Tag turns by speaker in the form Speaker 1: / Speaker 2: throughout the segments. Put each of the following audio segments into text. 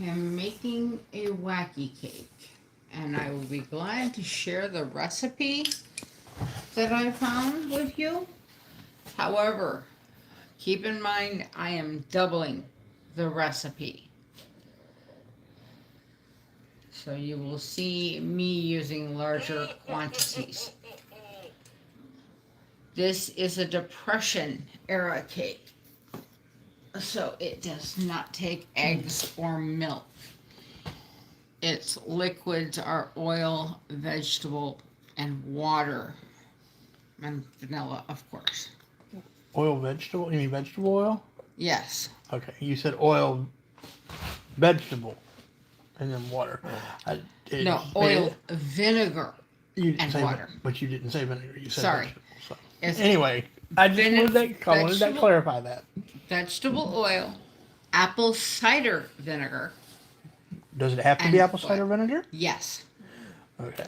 Speaker 1: am making a wacky cake, and I will be glad to share the recipe that I found with you. However, keep in mind I am doubling the recipe. So you will see me using larger quantities. This is a Depression era cake, so it does not take eggs or milk. Its liquids are oil, vegetable, and water, and vanilla, of course.
Speaker 2: Oil vegetable? You mean vegetable oil?
Speaker 1: Yes.
Speaker 2: Okay, you said oil vegetable and then water.
Speaker 1: No, oil, vinegar,
Speaker 2: you didn't
Speaker 1: and
Speaker 2: say
Speaker 1: water.
Speaker 2: But you didn't say vinegar. You said
Speaker 1: Sorry.
Speaker 2: vegetable. So.
Speaker 1: It's
Speaker 2: Anyway, I wanted to clarify that.
Speaker 1: Vegetable oil, apple cider vinegar.
Speaker 2: Does it have to
Speaker 1: And
Speaker 2: be apple
Speaker 1: what?
Speaker 2: cider vinegar?
Speaker 1: Yes.
Speaker 2: Okay.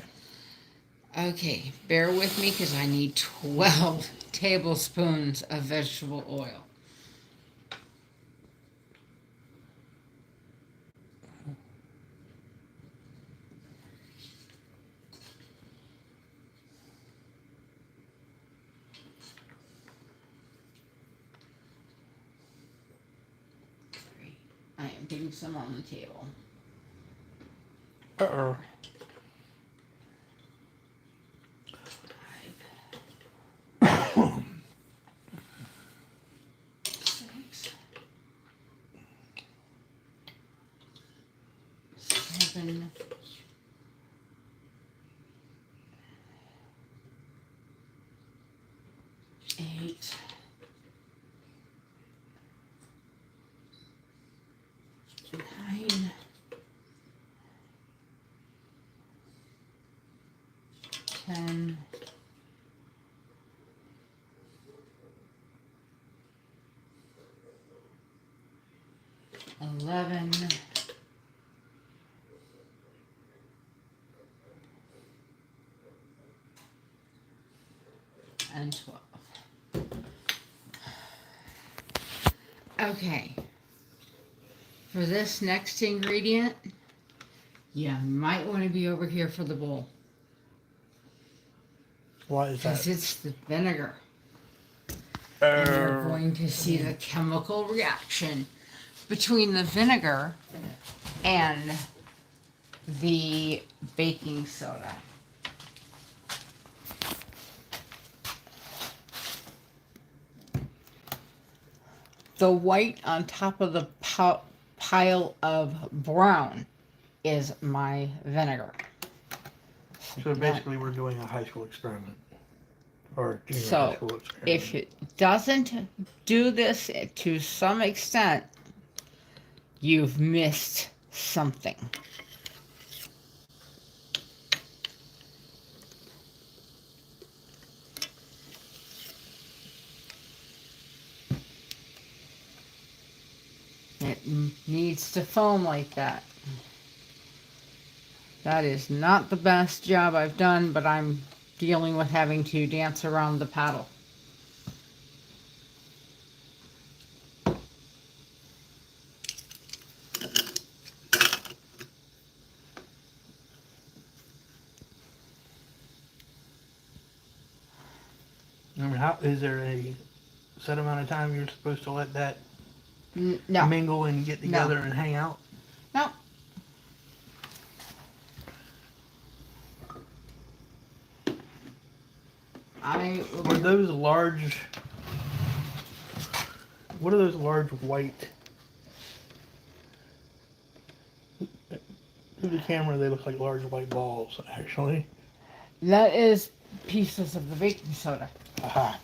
Speaker 1: Okay, bear with me because I need 12 tablespoons of vegetable oil. I am putting some on the table.
Speaker 2: Uh-oh.
Speaker 1: 6, 7, 8, 9, 10, 11, and 12. Okay. For this next ingredient, you might want to be over here for the bowl.
Speaker 2: Why is
Speaker 1: Because
Speaker 2: that?
Speaker 1: it's the vinegar. And you're going to see the chemical reaction between the vinegar and the baking soda. The white on top of the pile of brown is my vinegar.
Speaker 2: So basically, we're doing a high school experiment. Or junior high
Speaker 1: So,
Speaker 2: school experiment.
Speaker 1: if it doesn't do this to some extent, you've missed something. It needs to foam like that. That is not the best job I've done, but I'm dealing with having to dance around the paddle.
Speaker 2: I mean, how is there a set amount of time you're supposed to let that
Speaker 1: No.
Speaker 2: mingle and get together and hang out?
Speaker 1: No.
Speaker 2: Are those large? What are those large white? To the camera, they look like large white balls. Actually,
Speaker 1: That is pieces of the baking soda.
Speaker 2: aha.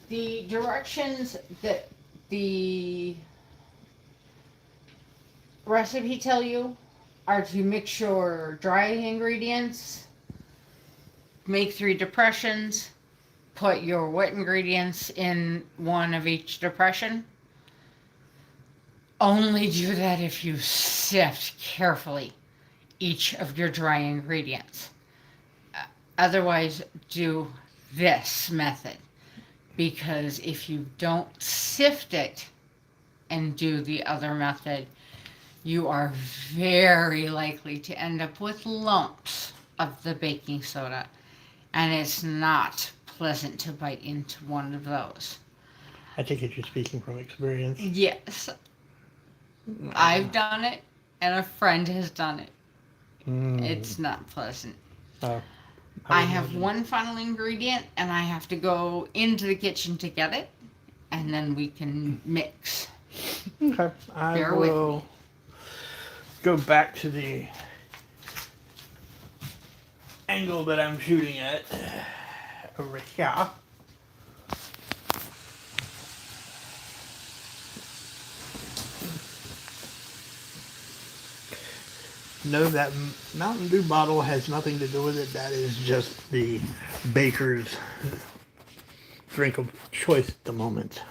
Speaker 1: The directions that the recipe tell you are to mix your dry ingredients, make 3 depressions, put your wet ingredients in one of each depression. Only do that if you sift carefully each of your dry ingredients. Otherwise, do this method, because if you don't sift it and do the other method, you are very likely to end up with lumps of the baking soda. And it's not pleasant to bite into one of those.
Speaker 2: I take it you're speaking from experience.
Speaker 1: Yes, I've done it, and a friend has done it. It's not pleasant.
Speaker 2: Oh,
Speaker 1: I have one final ingredient, and I have to go into the kitchen to get it, and then we can mix.
Speaker 2: Okay, I
Speaker 1: Bear with
Speaker 2: will
Speaker 1: me.
Speaker 2: go back to the angle that I'm shooting at over here. No, that Mountain Dew bottle has nothing to do with it. That is just the baker's drink of choice at the moment.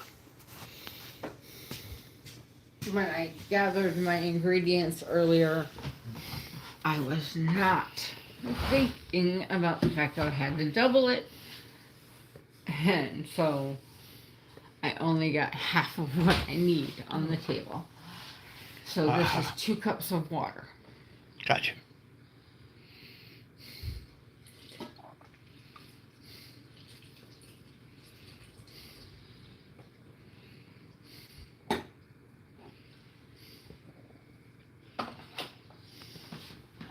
Speaker 1: When I gathered my ingredients earlier, I was not thinking about the fact that I had to double it. And so I only got half of what I need on the table. So this is 2 cups of water.
Speaker 2: Gotcha.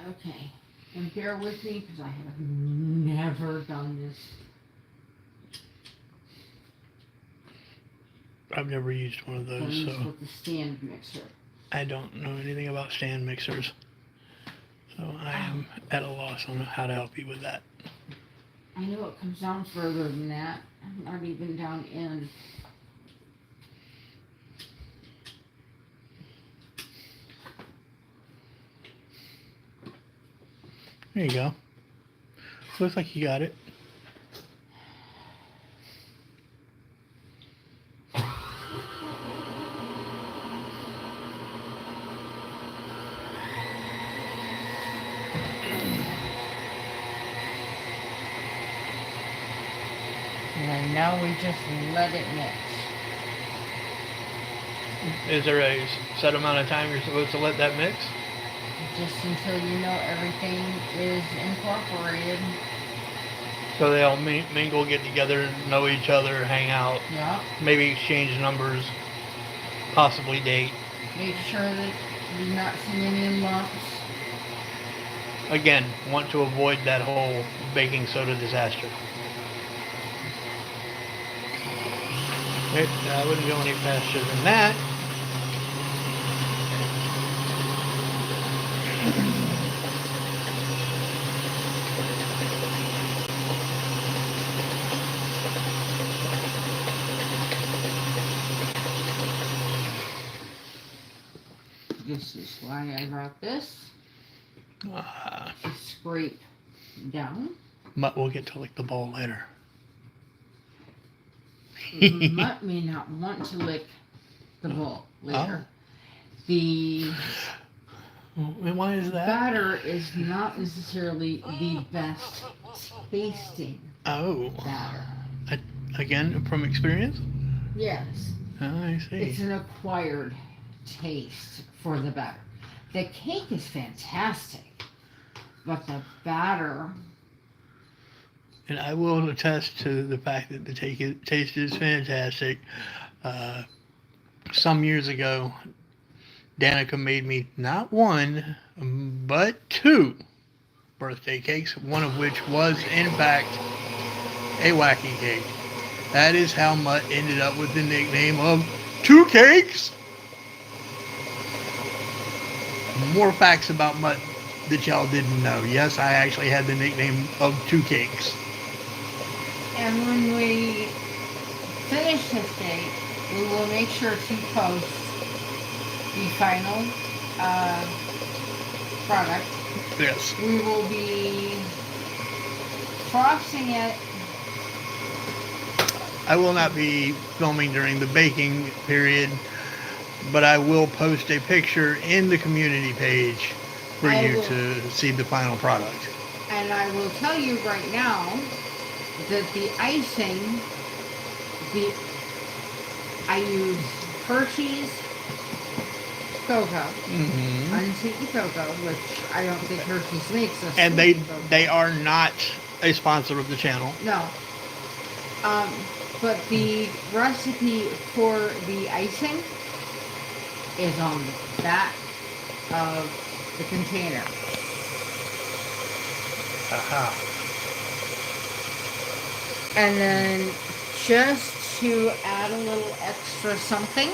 Speaker 1: Okay, and bear with me because I have never done this.
Speaker 2: I've never used one of those,
Speaker 1: Done this
Speaker 2: so
Speaker 1: with the stand mixer.
Speaker 2: I don't know anything about stand mixers. So I am at a loss on how to help you with that.
Speaker 1: I know it comes down further than that. Not even down in.
Speaker 2: There you go. Looks like you got it.
Speaker 1: And now we just let it mix.
Speaker 2: Is there a set amount of time you're supposed to let that mix?
Speaker 1: Just until you know everything is incorporated.
Speaker 2: So they all mingle, get together, know each other, hang out,
Speaker 1: Yeah.
Speaker 2: maybe exchange numbers, possibly date.
Speaker 1: Make sure that you're not seeing any lumps.
Speaker 2: Again, want to avoid that whole baking soda disaster. I wouldn't go any faster than that.
Speaker 1: This is why I brought this. Scrape down.
Speaker 2: Mutt will get to lick the bowl later.
Speaker 1: Mutt may not want to lick the bowl later. The
Speaker 2: Why is that?
Speaker 1: batter is not necessarily the best tasting batter.
Speaker 2: Again, from experience?
Speaker 1: Yes.
Speaker 2: Oh, I see.
Speaker 1: It's an acquired taste for the batter. The cake is fantastic, but the batter.
Speaker 2: And I will attest to the fact that the taste is fantastic. Some years ago, Danica made me not one, but 2 birthday cakes, one of which was, in fact, a wacky cake. That is how Mutt ended up with the nickname of 2 Cakes. More facts about Mutt that y'all didn't know. Yes, I actually had the nickname of 2 Cakes.
Speaker 1: And when we finish this cake, we will make sure to post the final product.
Speaker 2: Yes.
Speaker 1: We will be frosting it.
Speaker 2: I will not be filming during the baking period, but I will post a picture in the community page for you to see the final product.
Speaker 1: And I will tell you right now that the icing, I use Hershey's cocoa,
Speaker 2: Mm-hmm.
Speaker 1: unsweetened cocoa, which I don't think Hershey's makes us.
Speaker 2: And they are not a sponsor of the channel.
Speaker 1: No. But the recipe for the icing is on the back of the container.
Speaker 2: Aha.
Speaker 1: And then just to add a little extra something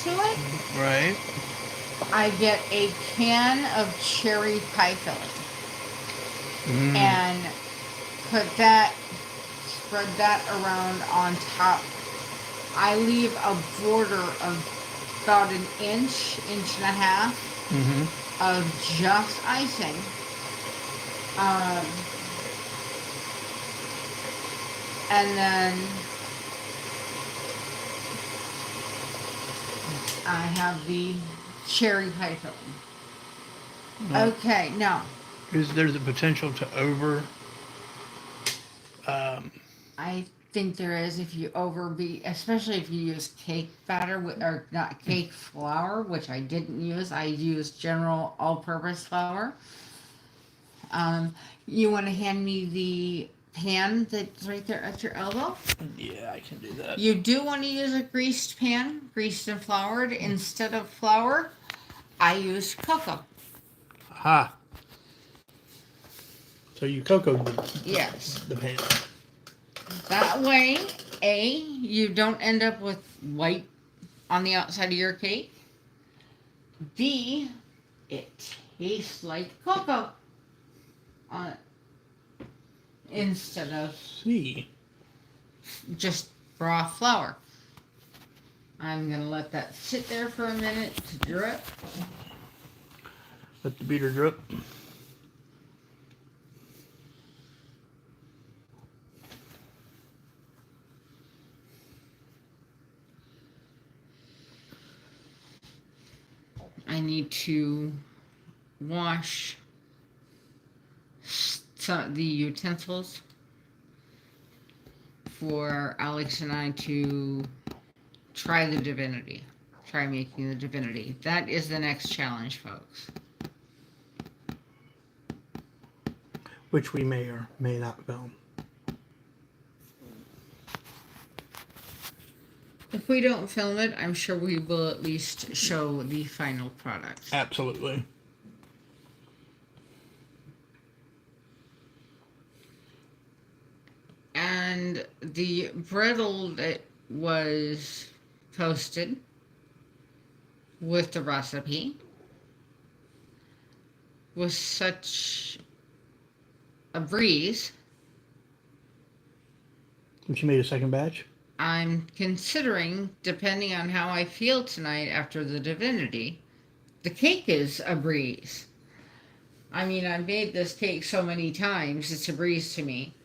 Speaker 1: to it,
Speaker 2: Right.
Speaker 1: I get a can of cherry pie filling and spread that around on top. I leave a border of about an inch and a half of just icing. And then I have the cherry pie filling.
Speaker 2: No.
Speaker 1: Okay, now.
Speaker 2: Is there the potential to
Speaker 1: I think there is if you especially if you use cake batter or not cake flour, which I didn't use. I used general all-purpose flour. You want to hand me the pan that's right there at your elbow?
Speaker 2: Yeah, I can do that.
Speaker 1: You do want to use a greased pan, greased and floured. Instead of flour, I use cocoa.
Speaker 2: Aha. So you cocoa
Speaker 1: Yes.
Speaker 2: the pan.
Speaker 1: That way, you don't end up with white on the outside of your cake. B, it tastes like cocoa on it instead of just raw flour. I'm going to let that sit there for a minute to drip.
Speaker 2: Let the beater drip.
Speaker 1: I need to wash the utensils for Alex and I to try making the divinity. That is the next challenge, folks.
Speaker 2: Which we may or may not film.
Speaker 1: If we don't film it, I'm sure we will at least show the final product.
Speaker 2: Absolutely.
Speaker 1: And the brittle that was posted with the recipe was such a breeze.
Speaker 2: She made a second batch?
Speaker 1: I'm considering, depending on how I feel tonight after the divinity, the cake is a breeze. I mean, I've made this cake so many times, it's a breeze to me.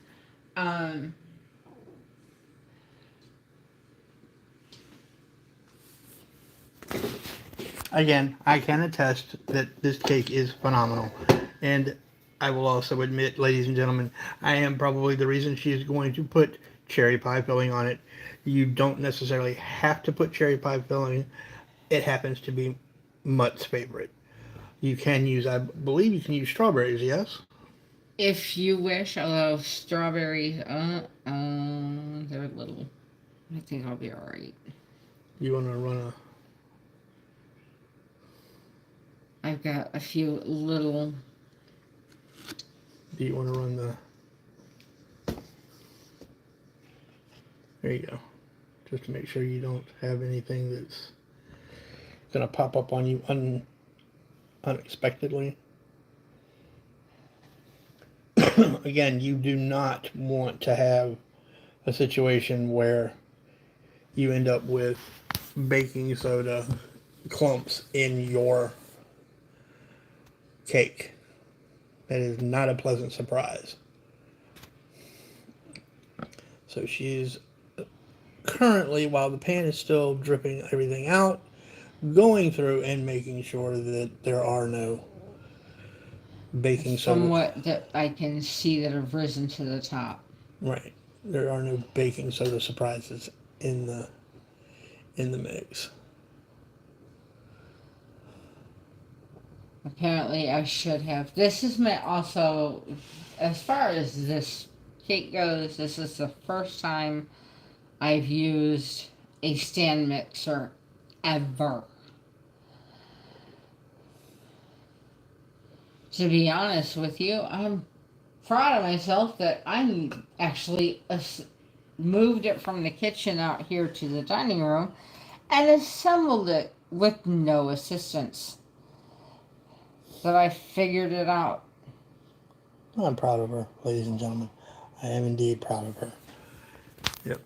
Speaker 2: Again, I can attest that this cake is phenomenal. And I will also admit, ladies and gentlemen, I am probably the reason she is going to put cherry pie filling on it. You don't necessarily have to put cherry pie filling. It happens to be Mutt's favorite. You can use, I believe you can use strawberries, yes?
Speaker 1: If you wish, although strawberries, they're little. I think I'll be alright.
Speaker 2: You want to run a...
Speaker 1: I've got a few little...
Speaker 2: Do you want to run the... There you go. Just to make sure you don't have anything that's going to pop up on you unexpectedly. Again, you do not want to have a situation where you end up with baking soda clumps in your cake. That is not a pleasant surprise. So she's currently, while the pan is still dripping everything out, going through and making sure that there are no baking soda.
Speaker 1: From what that I can see that have risen to the top.
Speaker 2: Right. There are no baking soda surprises in the mix.
Speaker 1: Apparently, I should have. This is my also, as far as this cake goes, this is the first time I've used a stand mixer ever. To be honest with you, I'm proud of myself that I actually moved it from the kitchen out here to the dining room and assembled it with no assistance. That I figured it out.
Speaker 2: I'm proud of her, ladies and gentlemen. I am indeed proud of her. Yep.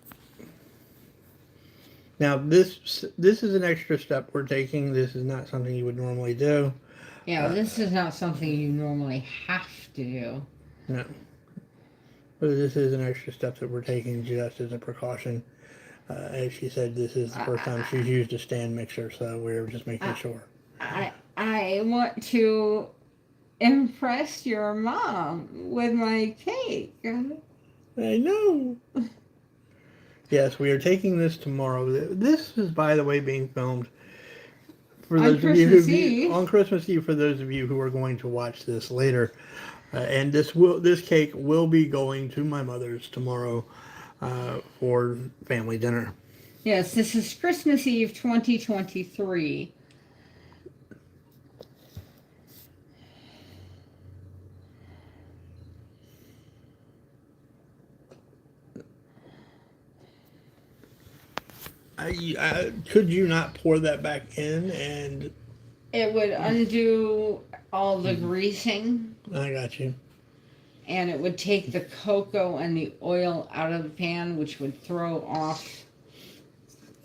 Speaker 2: Now this is an extra step we're taking. This is not something you would normally do.
Speaker 1: Yeah, this is not something you normally have to do.
Speaker 2: No. But this is an extra step that we're taking just as a precaution. As she said, this is the first time she's used a stand mixer, so we're just making sure.
Speaker 1: I want to impress your mom with my cake.
Speaker 2: I know. Yes, we are taking this tomorrow. This is, by the way, being filmed for those of you who on Christmas Eve. For those of you who are going to watch this later, and this cake will be going to my mother's tomorrow for family dinner.
Speaker 1: Yes, this is Christmas Eve 2023.
Speaker 2: Could you not pour that back in and...
Speaker 1: It would undo all the greasing.
Speaker 2: I got you.
Speaker 1: And it would take the cocoa and the oil out of the pan, which would throw off.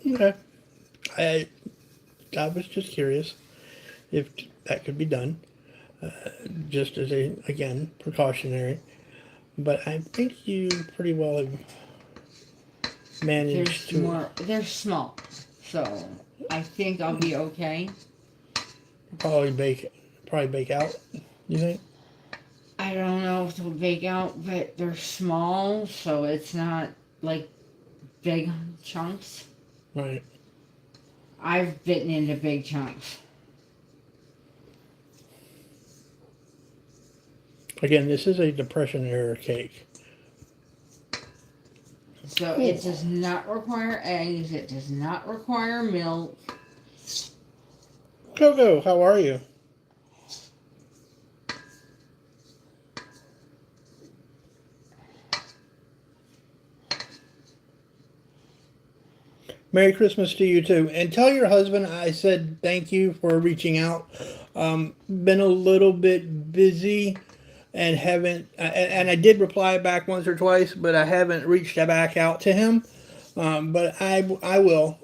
Speaker 2: Okay. I was just curious if that could be done. Just as again, precautionary. But I think you pretty well have managed to...
Speaker 1: They're small. So I think I'll be okay.
Speaker 2: Probably bake out, you think?
Speaker 1: I don't know if they'll bake out, but they're small, so it's not like big chunks.
Speaker 2: Right.
Speaker 1: I've bitten into big chunks.
Speaker 2: Again, this is a Depression era cake.
Speaker 1: So it does not require eggs. It does not require milk.
Speaker 2: Coco, how are you? Merry Christmas to you too. And tell your husband I said thank you for reaching out. Been a little bit busy and haven't, and I did reply back once or twice, but I haven't reached back out to him. But I will.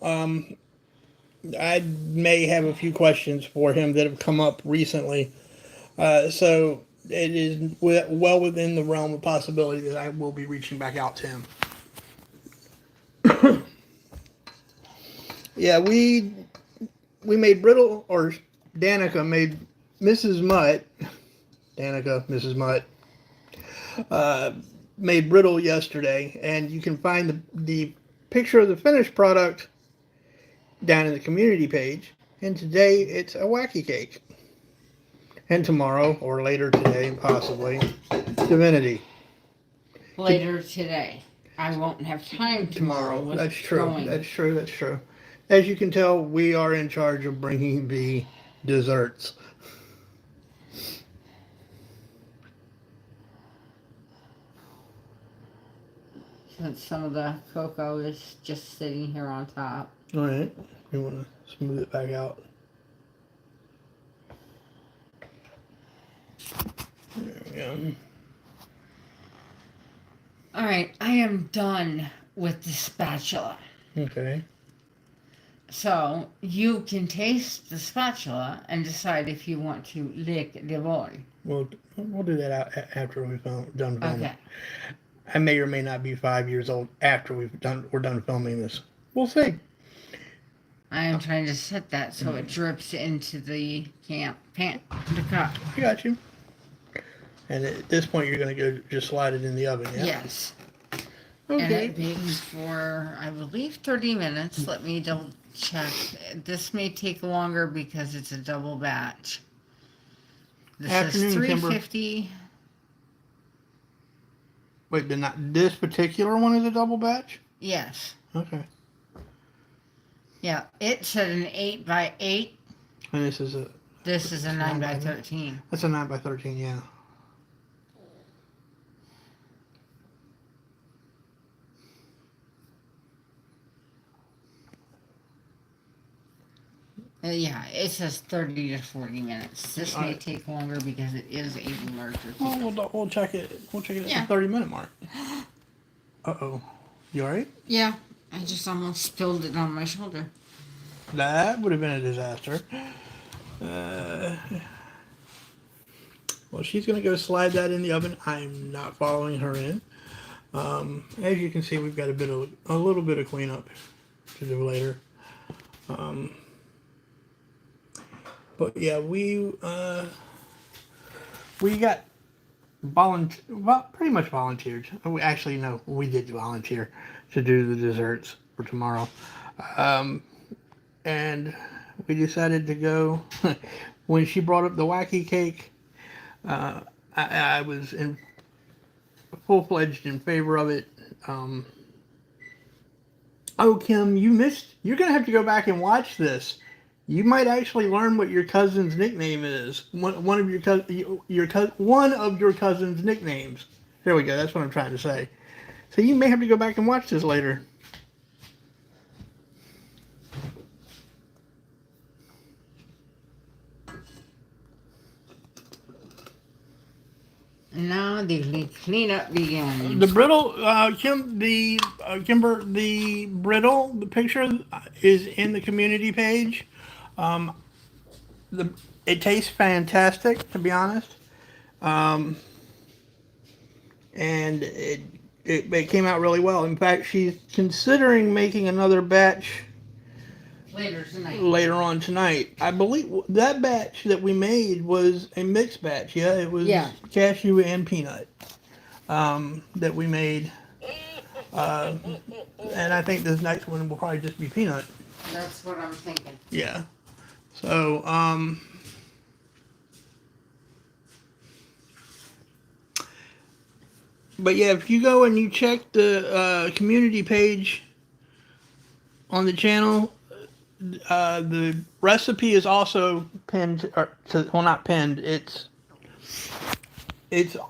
Speaker 2: I may have a few questions for him that have come up recently. So it is well within the realm of possibility that I will be reaching back out to him. Yeah, we made brittle, or Danica made Mrs. Mutt. Danica, Mrs. Mutt, made brittle yesterday, and you can find the picture of the finished product down in the community page. And today it's a wacky cake, and tomorrow or later today, possibly divinity.
Speaker 1: Later today. I won't have time tomorrow.
Speaker 2: That's true. That's true. That's true. As you can tell, we are in charge of bringing the desserts.
Speaker 1: Since some of the cocoa is just sitting here on top.
Speaker 2: All right. You want to smooth it back out. There we go.
Speaker 1: All right, I am done with the spatula.
Speaker 2: Okay.
Speaker 1: So you can taste the spatula and decide if you want to lick the bowl.
Speaker 2: We'll do that after we've done filming.
Speaker 1: Okay.
Speaker 2: I may or may not be 5 years old after we're done filming this. We'll see.
Speaker 1: I am trying to set that so it drips into the the cup.
Speaker 2: I got you. And at this point, you're going to go just slide it in the oven, yeah?
Speaker 1: Yes.
Speaker 2: Okay.
Speaker 1: And it bakes for, I believe, 30 minutes. Let me double check. This may take longer because it's a double batch. This
Speaker 2: Afternoon,
Speaker 1: says
Speaker 2: Kimber.
Speaker 1: 350.
Speaker 2: Wait, did not this particular one is a double batch?
Speaker 1: Yes.
Speaker 2: Okay.
Speaker 1: Yeah, it said an 8 by 8.
Speaker 2: And this is a.
Speaker 1: This is a 9 by
Speaker 2: 9.
Speaker 1: 13.
Speaker 2: That's a 9 by 13. Yeah.
Speaker 1: Yeah, it says 30 to 40 minutes. This may take longer because it is a larger.
Speaker 2: Well, we'll check it. We'll check it at the 30-minute mark. Uh-oh. You all right?
Speaker 1: Yeah, I just almost spilled it on my shoulder.
Speaker 2: That would have been a disaster. Well, she's going to go slide that in the oven. I'm not following her in. As you can see, we've got a little bit of cleanup to do later. But yeah, we got pretty much volunteered. We actually, no, we did volunteer to do the desserts for tomorrow. And we decided to go. When she brought up the wacky cake, I was in full-fledged in favor of it. Oh, Kim, you're going to have to go back and watch this. You might actually learn what your cousin's nickname is. One of your cousin's nicknames. There we go. That's what I'm trying to say. So you may have to go back and watch this later.
Speaker 1: Now the cleanup begins.
Speaker 2: The brittle, Kimber, the brittle, the picture is in the community page. It tastes fantastic, to be honest. And it came out really well. In fact, she's considering making another batch later on tonight. I believe that batch that we made was a mixed batch. Yeah, it was cashew and peanut that we made. And I think this next one will probably just be peanut.
Speaker 1: That's what I'm thinking.
Speaker 2: Yeah. So, but yeah, if you go and you check the community page on the channel, the recipe is also pinned, well, not pinned. It's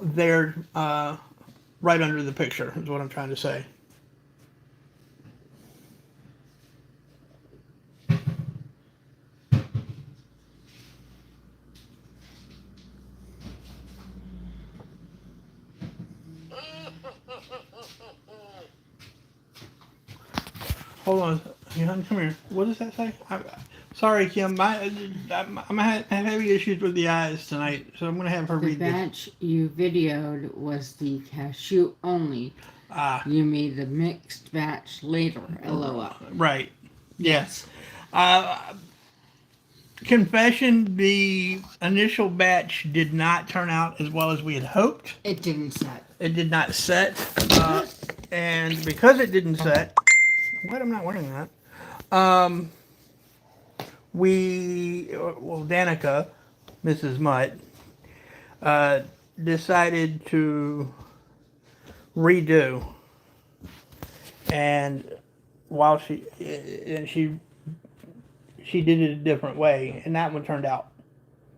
Speaker 2: there, right under the picture. Is what I'm trying to say. Hold on, come here. What does that say? Sorry, Kim. I'm having issues with the eyes tonight, so I'm gonna have her read this.
Speaker 1: The batch you videoed was the cashew only. You made the mixed batch later. LOL.
Speaker 2: Right. Yes. Confession: the initial batch did not turn out as well as we had hoped.
Speaker 1: It didn't set.
Speaker 2: It did not set, and because it didn't set. What? I'm not wearing that. Danica, Mrs. Mutt, decided to redo, and while she did it a different way, and that one turned out.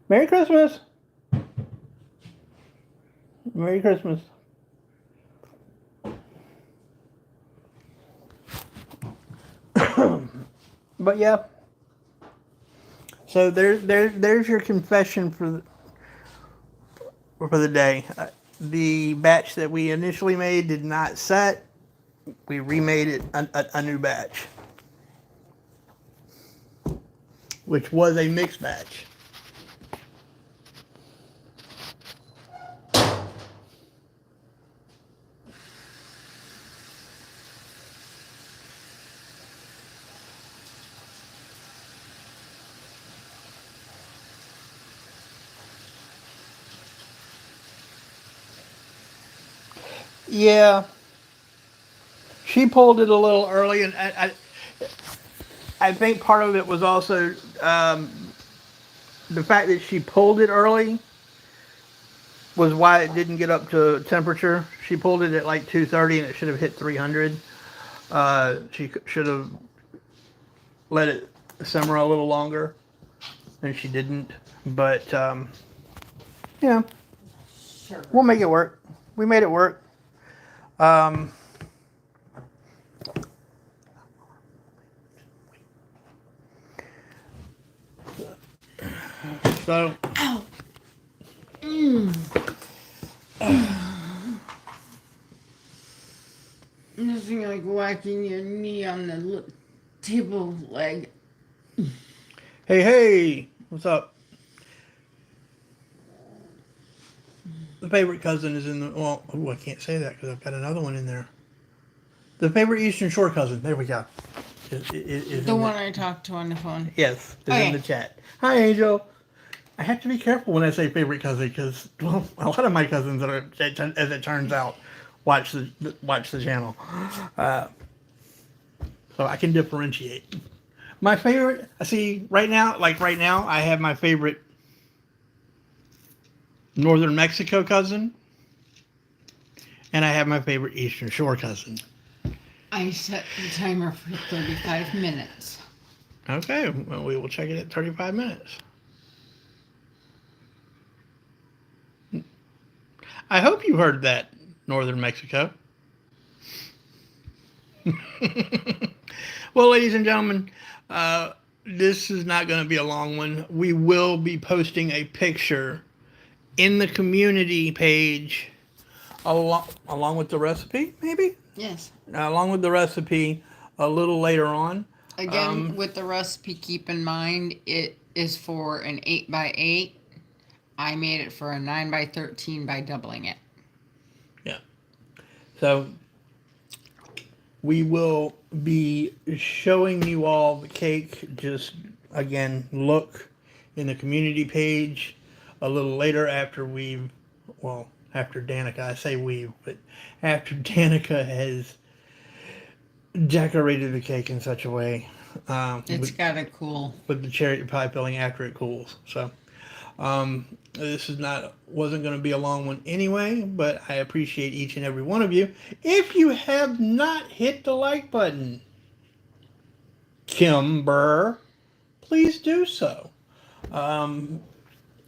Speaker 2: Merry Christmas. Merry Christmas. But yeah, so there's your confession for the day. The batch that we initially made did not set. We remade it a new batch, which was a mixed batch. Yeah, she pulled it a little early, and I think part of it was also the fact that she pulled it early was why it didn't get up to temperature. She pulled it at like 230 and it should have hit 300. She should have let it simmer a little longer, and she didn't. But yeah,
Speaker 1: Sure.
Speaker 2: we'll make it work. We made it work. Um, so
Speaker 1: Ow. Mm. Nothing like whacking your knee on the table leg.
Speaker 2: hey, what's up? The favorite cousin is in the. Well, ooh, I can't say that because I've got another one in there. The favorite Eastern Shore cousin. There we go. Is
Speaker 1: The
Speaker 2: in
Speaker 1: one I talked to on the phone.
Speaker 2: Yes, is
Speaker 1: Okay.
Speaker 2: in the chat. Hi, Angel. I have to be careful when I say favorite cousin because, well, a lot of my cousins, are, as it turns out, watch the channel, so I can differentiate. My favorite. See, right now, I have my favorite Northern Mexico cousin, and I have my favorite Eastern Shore cousin.
Speaker 1: I set the timer for 35 minutes.
Speaker 2: Okay, well, we will check it at 35 minutes. I hope you heard that, Northern Mexico. Well, ladies and gentlemen, this is not going to be a long one. We will be posting a picture in the community page along with the recipe, maybe?
Speaker 1: Yes.
Speaker 2: Along with the recipe a little later on.
Speaker 1: Again, with the recipe, keep in mind it is for an 8x8. I made it for a 9x13 by doubling it.
Speaker 2: Yeah. So we will be showing you all the cake. Just again, look in the community page a little later after after Danica, I say we've, but after Danica has decorated the cake in such a way.
Speaker 1: It's gotta cool.
Speaker 2: With the cherry pie filling after it cools. So this wasn't going to be a long one anyway, but I appreciate each and every one of you. If you have not hit the like button, Kimber, please do so.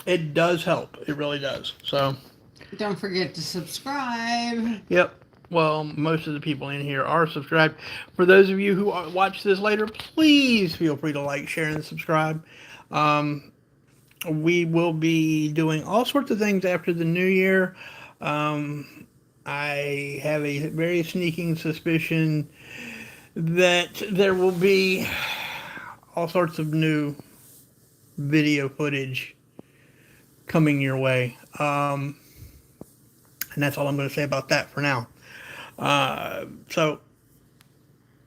Speaker 2: It does help. It really does. So
Speaker 1: Don't forget to subscribe.
Speaker 2: yep. Well, most of the people in here are subscribed. For those of you who watch this later, please feel free to like, share, and subscribe. We will be doing all sorts of things after the new year. I have a very sneaking suspicion that there will be all sorts of new video footage coming your way. And that's all I'm going to say about that for now. So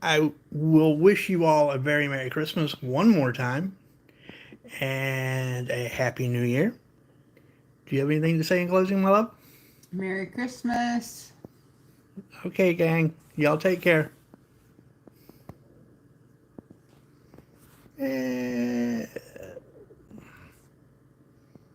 Speaker 2: I will wish you all a very Merry Christmas one more time and a Happy New Year. Do you have anything to say in closing, my love?
Speaker 1: Merry Christmas.
Speaker 2: Okay, gang. Y'all take care.